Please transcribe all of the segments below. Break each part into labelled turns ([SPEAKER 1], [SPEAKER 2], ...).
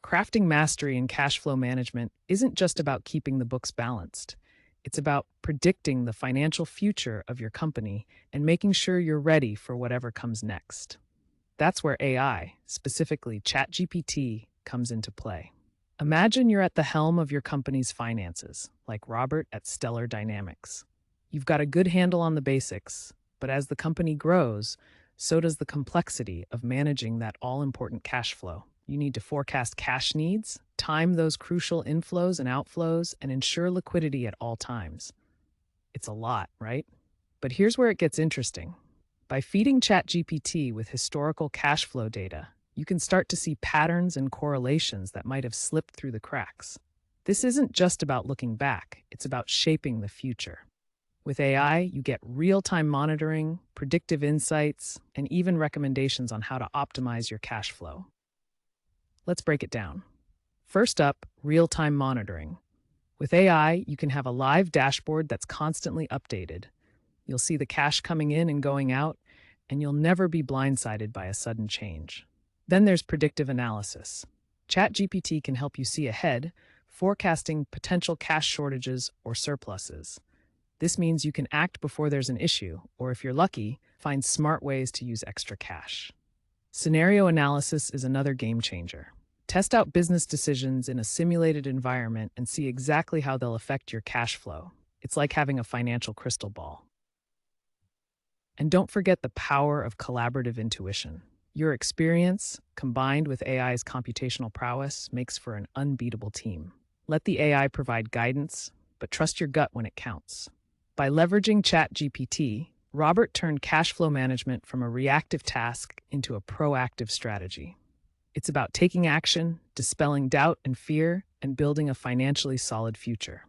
[SPEAKER 1] Crafting mastery in cash flow management isn't just about keeping the books balanced. It's about predicting the financial future of your company and making sure you're ready for whatever comes next. That's where AI, specifically ChatGPT, comes into play. Imagine you're at the helm of your company's finances, like Robert at Stellar Dynamics. You've got a good handle on the basics, but as the company grows, so does the complexity of managing that all-important cash flow. You need to forecast cash needs, time those crucial inflows and outflows, and ensure liquidity at all times. It's a lot, right? But here's where it gets interesting. By feeding ChatGPT with historical cash flow data, you can start to see patterns and correlations that might have slipped through the cracks. This isn't just about looking back, it's about shaping the future. With AI, you get real-time monitoring, predictive insights, and even recommendations on how to optimize your cash flow. Let's break it down. First up, real-time monitoring. With AI, you can have a live dashboard that's constantly updated. You'll see the cash coming in and going out, and you'll never be blindsided by a sudden change. Then there's predictive analysis. ChatGPT can help you see ahead, forecasting potential cash shortages or surpluses. This means you can act before there's an issue, or if you're lucky, find smart ways to use extra cash. Scenario analysis is another game changer. Test out business decisions in a simulated environment and see exactly how they'll affect your cash flow. It's like having a financial crystal ball. And don't forget the power of collaborative intuition. Your experience, combined with AI's computational prowess, makes for an unbeatable team. Let the AI provide guidance, but trust your gut when it counts. By leveraging ChatGPT, Robert turned cash flow management from a reactive task into a proactive strategy. It's about taking action, dispelling doubt and fear, and building a financially solid future.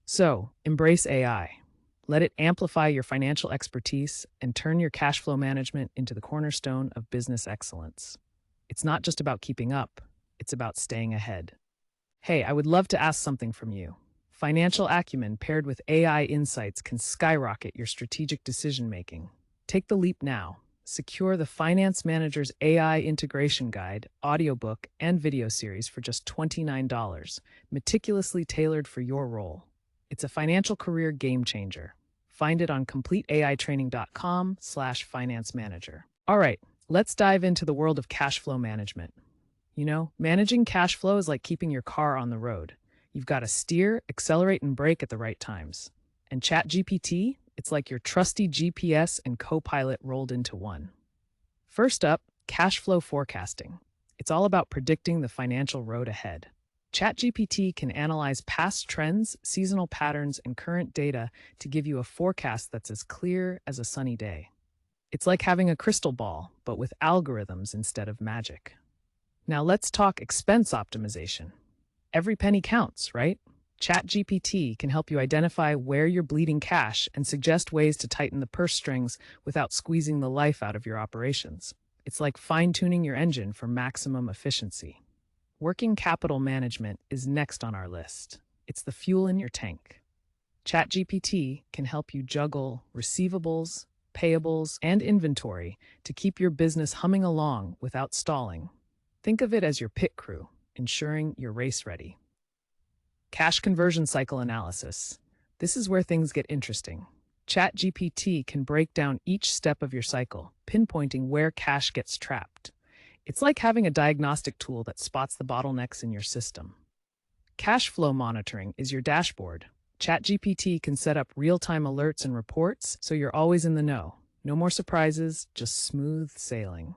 [SPEAKER 1] So, embrace AI. Let it amplify your financial expertise and turn your cash flow management into the cornerstone of business excellence. It's not just about keeping up, it's about staying ahead. Hey, I would love to ask something from you. Financial acumen paired with AI insights can skyrocket your strategic decision-making. Take the leap now. Secure the Finance Manager's AI Integration Guide, audiobook, and video series for just $29, meticulously tailored for your role. It's a financial career game changer. Find it on completeaitraining.com/finance manager. All right, let's dive into the world of cash flow management. Managing cash flow is like keeping your car on the road. You've got to steer, accelerate, and brake at the right times. And ChatGPT, it's like your trusty GPS and co-pilot rolled into one. First up, cash flow forecasting. It's all about predicting the financial road ahead. ChatGPT can analyze past trends, seasonal patterns, and current data to give you a forecast that's as clear as a sunny day. It's like having a crystal ball, but with algorithms instead of magic. Now let's talk expense optimization. Every penny counts, right? ChatGPT can help you identify where you're bleeding cash and suggest ways to tighten the purse strings without squeezing the life out of your operations. It's like fine-tuning your engine for maximum efficiency. Working capital management is next on our list. It's the fuel in your tank. ChatGPT can help you juggle receivables, payables, and inventory to keep your business humming along without stalling. Think of it as your pit crew, ensuring you're race ready. Cash conversion cycle analysis. This is where things get interesting. ChatGPT can break down each step of your cycle, pinpointing where cash gets trapped. It's like having a diagnostic tool that spots the bottlenecks in your system. Cash flow monitoring is your dashboard. ChatGPT can set up real-time alerts and reports, so you're always in the know. No more surprises, just smooth sailing.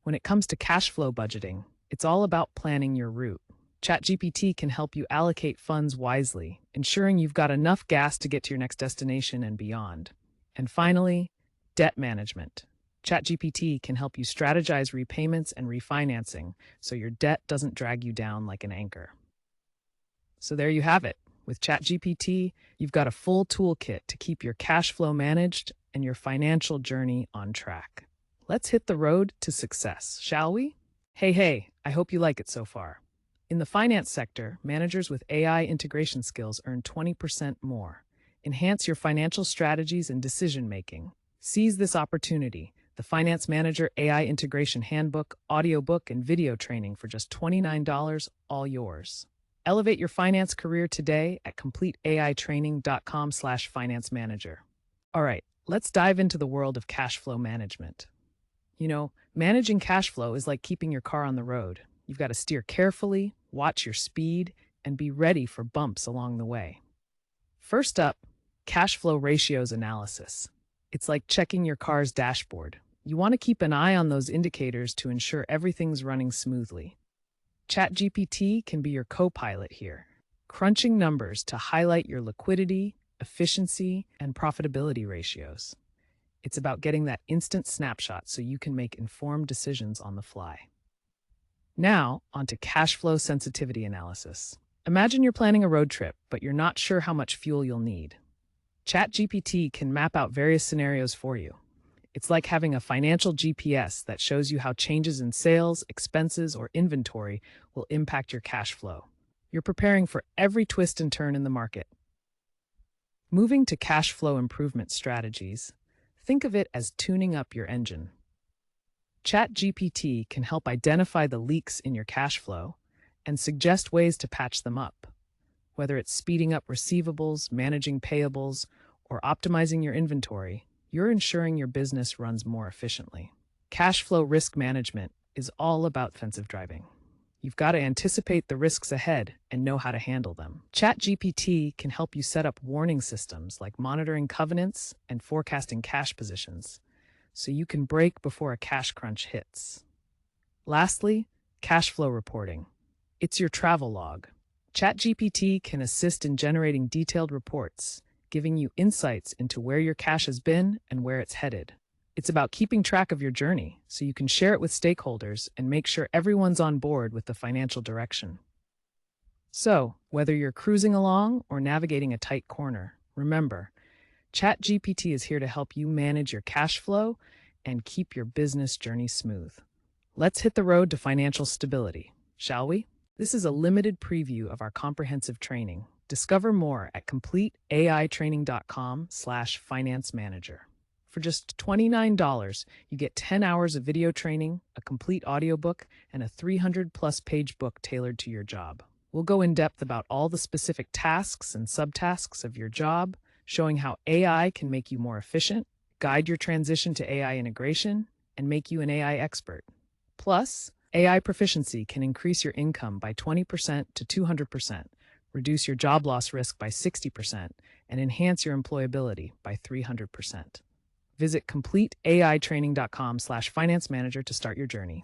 [SPEAKER 1] When it comes to cash flow budgeting, it's all about planning your route. ChatGPT can help you allocate funds wisely, ensuring you've got enough gas to get to your next destination and beyond. And finally, debt management. ChatGPT can help you strategize repayments and refinancing so your debt doesn't drag you down like an anchor. So there you have it. With ChatGPT, you've got a full toolkit to keep your cash flow managed and your financial journey on track. Let's hit the road to success, shall we? Hey, I hope you like it so far. In the finance sector, managers with AI integration skills earn 20% more. Enhance your financial strategies and decision-making. Seize this opportunity. The Finance Manager AI Integration Handbook, audiobook, and video training for just $29, all yours. Elevate your finance career today at completeaitraining.com/finance manager. All right, let's dive into the world of cash flow management. Managing cash flow is like keeping your car on the road. You've got to steer carefully, watch your speed, and be ready for bumps along the way. First up, cash flow ratios analysis. It's like checking your car's dashboard. You want to keep an eye on those indicators to ensure everything's running smoothly. ChatGPT can be your co-pilot here, crunching numbers to highlight your liquidity, efficiency, and profitability ratios. It's about getting that instant snapshot so you can make informed decisions on the fly. Now, onto cash flow sensitivity analysis. Imagine you're planning a road trip, but you're not sure how much fuel you'll need. ChatGPT can map out various scenarios for you. It's like having a financial GPS that shows you how changes in sales, expenses, or inventory will impact your cash flow. You're preparing for every twist and turn in the market. Moving to cash flow improvement strategies, think of it as tuning up your engine. ChatGPT can help identify the leaks in your cash flow and suggest ways to patch them up. Whether it's speeding up receivables, managing payables, or optimizing your inventory, you're ensuring your business runs more efficiently. Cash flow risk management is all about defensive driving. You've got to anticipate the risks ahead and know how to handle them. ChatGPT can help you set up warning systems like monitoring covenants and forecasting cash positions, so you can break before a cash crunch hits. Lastly, cash flow reporting. It's your travel log. ChatGPT can assist in generating detailed reports, giving you insights into where your cash has been and where it's headed. It's about keeping track of your journey so you can share it with stakeholders and make sure everyone's on board with the financial direction. So, whether you're cruising along or navigating a tight corner, remember, ChatGPT is here to help you manage your cash flow and keep your business journey smooth. Let's hit the road to financial stability, shall we? This is a limited preview of our comprehensive training. Discover more at completeaitraining.com/finance manager. For just $29, you get 10 hours of video training, a complete audiobook, and a 300-plus page book tailored to your job. We'll go in depth about all the specific tasks and subtasks of your job, showing how AI can make you more efficient, guide your transition to AI integration, and make you an AI expert. Plus, AI proficiency can increase your income by 20% to 200%, reduce your job loss risk by 60%, and enhance your employability by 300%. Visit completeaitraining.com/finance manager to start your journey.